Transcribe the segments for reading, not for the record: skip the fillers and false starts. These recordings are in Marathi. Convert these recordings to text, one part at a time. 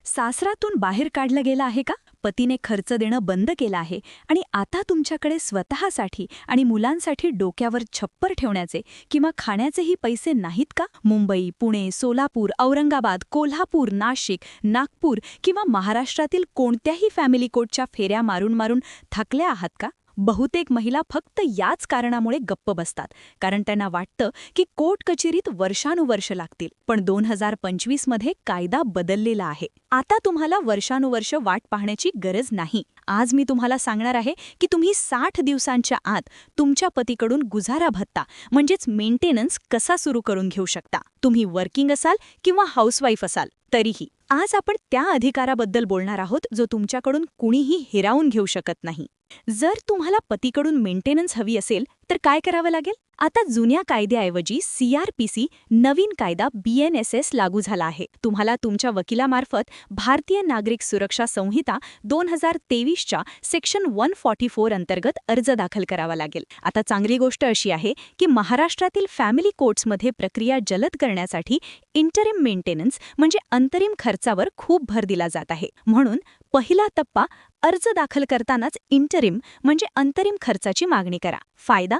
सासरातून बाहेर काढलं गेलं आहे का? पतीने खर्च देणं बंद केलं आहे आणि आता तुमच्याकडे स्वतःसाठी आणि मुलांसाठी डोक्यावर छप्पर ठेवण्याचे किंवा खाण्याचेही पैसे नाहीत का? मुंबई, पुणे, सोलापूर, औरंगाबाद, कोल्हापूर, नाशिक, नागपूर किंवा महाराष्ट्रातील कोणत्याही फॅमिली कोर्टच्या फेऱ्या मारून मारून थकल्या आहात का? बहुतेक महिला फक्त याच कारणामुळे गप्प बसतात, कारण त्यांना वाटतं की कोर्ट कचेरीत वर्षानुवर्ष लागतील. पण 2025 मध्ये कायदा बदललेला आहे. आता तुम्हाला वर्षानुवर्ष वाट पाहण्याची गरज नाही. आज मी तुम्हाला सांगणार आहे की तुम्ही 60 दिवसांच्या आत तुमच्या पतीकडून गुजारा भत्ता म्हणजेच मेंटेनन्स कसा सुरू करून घेऊ शकता. तुम्ही वर्किंग असाल किंवा हाऊसवाईफ असाल तरीही. आज आपण त्या अधिकाराबद्दल बोलणार आहोत जो तुमच्याकडून कुणीही हिरावून घेऊ शकत नाही. जर तुम्हाला पतीकडून मेंटेनन्स हवी असेल तर काय करावं लागेल? आता जुन्या कायद्याऐवजी CRPC नवीन कायदा BNSS लागू झाला आहे. तुम्हाला तुमच्या वकिलामार्फत भारतीय नागरिक सुरक्षा संहिता 2023च्या सेक्शन 144 अंतर्गत अर्ज दाखल करावा लागेल. आता चांगली गोष्ट अशी आहे की महाराष्ट्रातील फॅमिली कोर्ट्समध्ये प्रक्रिया जलद करण्यासाठी इंटरिम मेंटेनन्स म्हणजे अंतरिम खर्चावर खूप भर दिला जात आहे. म्हणून पहिला टप्पा, अर्ज दाखल करतानाच इंटरिम म्हणजे अंतरिम खर्चाची मागणी करा. फायदा: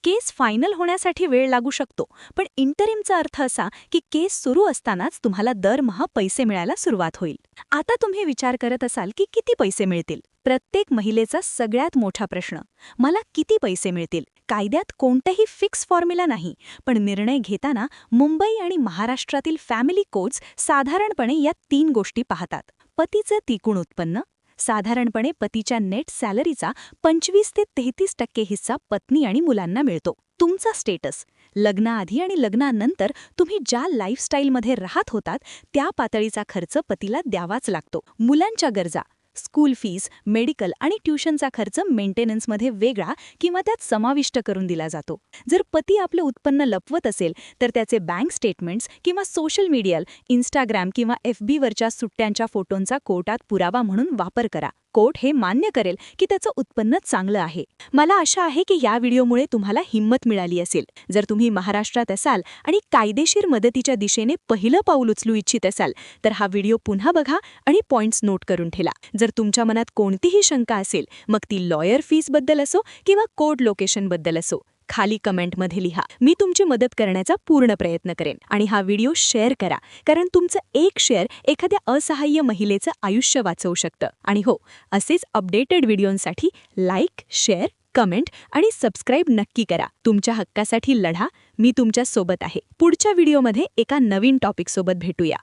केस फायनल होण्यासाठी वेळ लागू शकतो, पण इंटरिमचा अर्थ असा की केस सुरू असतानाच तुम्हाला दरमहा पैसे मिळायला सुरुवात होईल. आता तुम्ही विचार करत असाल की किती पैसे मिळतील? प्रत्येक महिलेचा सगळ्यात मोठा प्रश्न, मला किती पैसे मिळतील? कायद्यात कोणताही फिक्स फॉर्म्युला नाही, पण निर्णय घेताना मुंबई आणि महाराष्ट्रातील फॅमिली कोर्ट्स साधारणपणे या 3 गोष्टी पाहतात. पतीचं तिकून उत्पन्न, साधारणपणे पतीच्या नेट सॅलरीचा 25 ते 33% हिस्सा पत्नी आणि मुलांना मिळतो. तुमचा स्टेटस, लग्नाआधी आणि लग्नानंतर तुम्ही ज्या लाईफस्टाईलमध्ये राहत होतात त्या पातळीचा खर्च पतीला द्यावाच लागतो. मुलांच्या गरजा, स्कूल फीस, मेडिकल आणि ट्युशनचा खर्च मेंटेनन्समध्ये वेगळा किंवा त्यात समाविष्ट करून दिला जातो. जर पती आपलं उत्पन्न लपवत असेल तर त्याचे बँक स्टेटमेंट्स किंवा सोशल मीडिया, इंस्टाग्राम किंवा FBवरच्या सुट्ट्यांच्या फोटोंचा कोर्टात पुरावा म्हणून वापर करा. कोर्ट हे मान्य करेल की त्याचं उत्पन्न चांगलं आहे. मला आशा आहे की या व्हिडिओमुळे तुम्हाला हिंमत मिळाली असेल. जर तुम्ही महाराष्ट्रात असाल आणि कायदेशीर मदतीच्या दिशेने पहिलं पाऊल उचलू इच्छित असाल तर हा व्हिडिओ पुन्हा बघा आणि पॉइंट्स नोट करून ठेवा. जर तुमच्या मनात कोणतीही शंका असेल, मग ती लॉयर फीसबद्दल असो किंवा कोर्ट लोकेशनबद्दल असो, खाली कमेंटमध्ये लिहा. मी तुमची मदत करण्याचा पूर्ण प्रयत्न करेन. आणि हा व्हिडिओ शेअर करा, कारण तुमचं एक शेअर एखाद्या असहाय्य महिलेचं आयुष्य वाचवू शकतं. आणि हो, असेच अपडेटेड व्हिडिओंसाठी लाईक, शेअर, कमेंट आणि सबस्क्राईब नक्की करा. तुमच्या हक्कासाठी लढा. मी तुमच्या सोबत आहे. पुढच्या व्हिडिओमध्ये एका नवीन टॉपिकसोबत भेटूया.